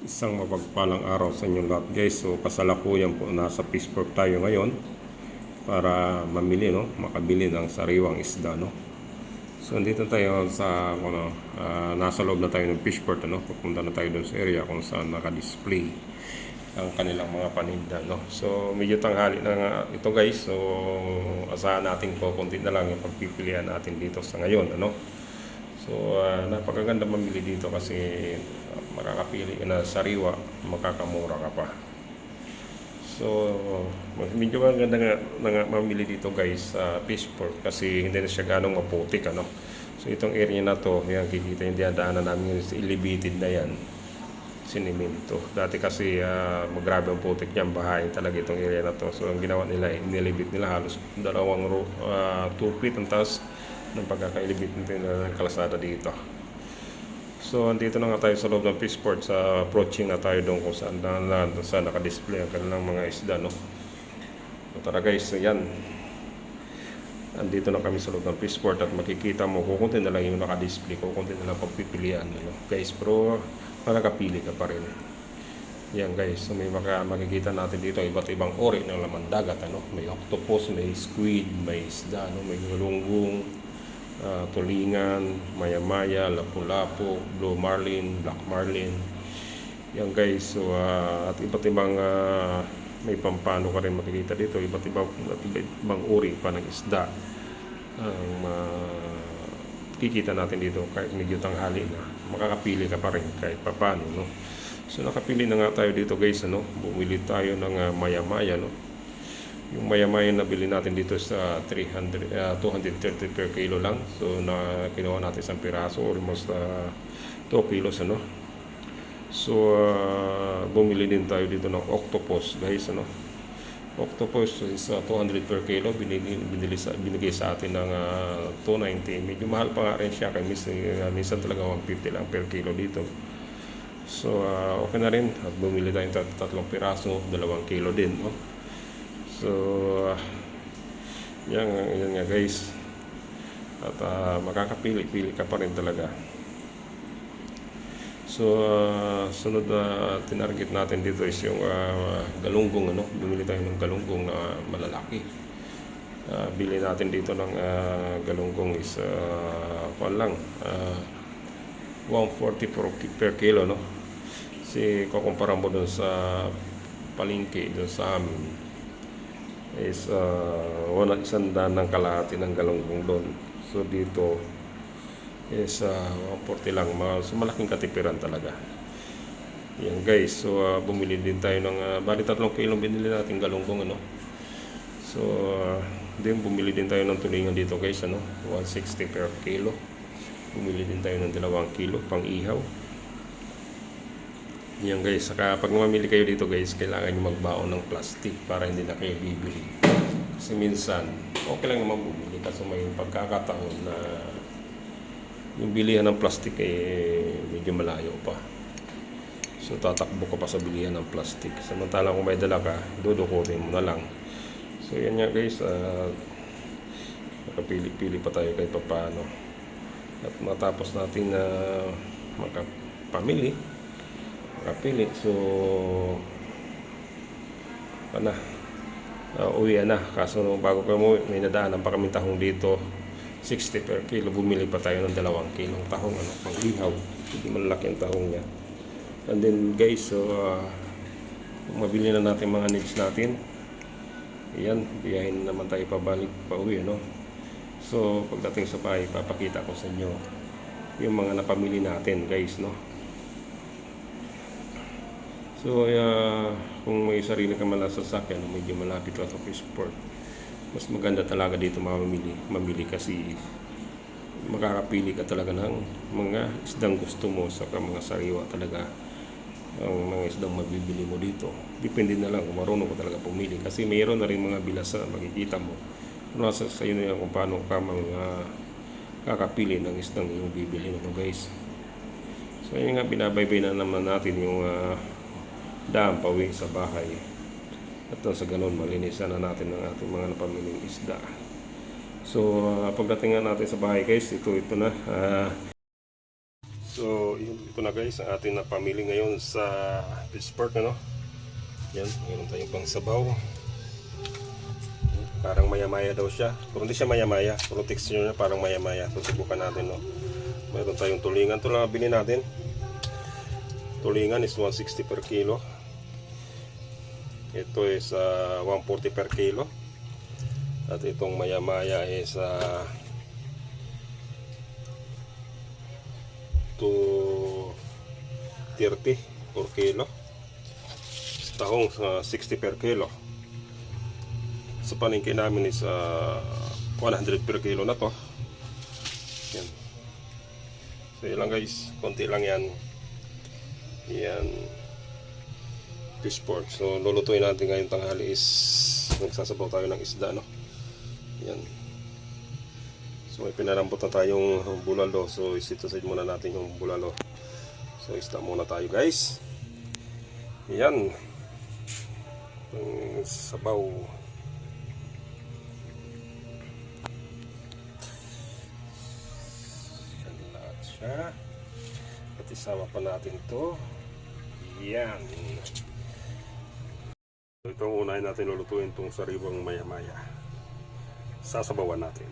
Isang mapagpalang araw sa inyong lahat guys. So kasalukuyan po nasa Pittsburgh tayo ngayon para mamili, makabili ng sariwang isda, So dito tayo sa nasa loob na tayo ng Pittsburgh, Pupunta na tayo doon sa area kung saan naka-display ang kanilang mga paninda, So medyo tanghali na nga ito guys. So asahan natin po konti na lang yung pagpipilian natin dito sa ngayon, So, napakaganda mamili dito kasi makakapili ka na sariwa, makakamura ka pa. So, medyo maganda nga mamili dito guys sa Pittsburgh kasi hindi na siya ganong maputik, So, itong area na to, yan kikita yung dinadaanan namin yung elevated na yan, sinimento. Dati kasi grabe ang putik niyan, bahayin talaga itong area na to. So, ang ginawa nila, inelevate nila halos 2 feet ang taas ng pagkakailibit nila ng kalasada dito. So, andito na nga tayo sa loob ng Pittsburgh. Sa approaching na tayo doon kung saan naka-display ang kanilang mga isda, So, tara guys, yan. Andito na kami sa loob ng Pittsburgh at makikita mo, kukunti na lang yung naka-display, kukunti na lang pagpipilian, Guys, pero makakapili ka pa rin. Yan guys, so may makikita natin dito iba't ibang uri ng laman dagat, May octopus, may squid, may isda, may galunggong, tulingan, maya-maya, lapu-lapu, blue marlin, black marlin. Yan guys, so at iba't ibang may pampano ka rin makikita dito, iba't ibang uri pa ng isda ang kikita natin dito kahit medyo tanghali na. Makakapili ka pa rin kahit papano, So nakapili na nga tayo dito guys, bumili tayo ng maya-maya, Yung maya-maya na bili natin dito sa 230 per kilo lang. So kinuha natin isang piraso, almost 2 kilos, So bumili din tayo dito ng octopus guys, Octopus is 200 per kilo, binigay sa atin ng 290. Medyo mahal pa nga rin siya kaya minsan talaga 150 lang per kilo dito. So okay na rin at bumili tayo ng 3 piraso, 2 kilo din, So yan nga guys. At makakapili-pili ka pa rin talaga. So sunod na tinarget natin dito is yung galunggong, Bumili tayo ng galunggong na malalaki. Bili natin dito ng galunggong is 140 per kilo, Kasi kukumpara mo doon sa palengke doon sa amin is 100 ng kalahati ng galunggong doon. So dito is 140 lang, so malaking katipiran talaga. Yan guys, so bumili din tayo ng bali 3 kilo binili natin galunggong, So din bumili din tayo ng tulingan dito guys, 160 per kilo. Bumili din tayo ng 2 kilo pang ihaw. Yan guys, saka pag mamili kayo dito guys, kailangan nyo magbaon ng plastic para hindi na kayo bibili. Kasi minsan, okay lang naman bumili kasi may pagkakataon na yung bilihan ng plastic medyo malayo pa. So tatakbo ka pa sa bilihan ng plastic. Samantalang kung may dala ka, dudukutin mo na lang. So yan nga guys, nakapili-pili pa tayo kahit paano. At matapos natin na makapili, so uwi na. Kaso bago ka mo, may nadaanan pa kami tahong dito, 60 per kilo. Bumili pa tayo ng 2 kilong tahong, pang ihaw. Hindi malaki ang tahong niya. And then guys, so mabili na natin mga needs natin. Ayan, biyahin naman tayo pabalik pa uwi, So pagdating sa bahay, papakita ko sa inyo yung mga napamili natin guys, So kung may sarili ka man sa sasakyan, medyo malapit lang sa Pittsburgh, mas maganda talaga dito mamili kasi makakapili ka talaga ng mga isdang gusto mo, saka mga sariwa talaga ang mga isdang mabibili mo dito. Depende na lang kung marunong ko talaga pumili kasi mayroon na rin mga bilasa na makikita mo. Nasa sa iyo na yan kung paano ka kakapili ng isdang yung bibili mo guys. So yun nga, binabaybay na naman natin yung daan pauwi sa bahay. At sa ganun, malinisan na natin ang ating mga napamiling isda. So pagdating natin sa bahay guys, ito na. So, ito na guys, ang ating napamili ngayon sa Pittsburgh, ano? Yan, mayroon tayong pang sabaw. Parang maya-maya daw siya. Pero hindi siya maya-maya. Pero texture niya parang maya-maya. So, subukan natin, no? Mayroon tayong tulingan. Ito lang bilhin natin. Tulingan is 160 per kilo. Ito is 140 per kilo. At itong maya-maya is 230 per kilo. Tahong 60 per kilo. Sa palengke namin is 100 per kilo na to. Yan. So yun lang guys, konti lang yan. Yan, fish pork. So lulutuin natin ngayong tanghali is nagsasabaw tayo ng isda, no? Yan. So may pinarambot na tayong bulalo. So isitasid muna natin yung bulalo. So isda muna tayo guys. Yan. Yung sabaw. Yan lahat siya. At isama pa natin to. Yan. So, ito ang unahin natin lulutuin itong sariwang maya-maya. Sasabawan natin.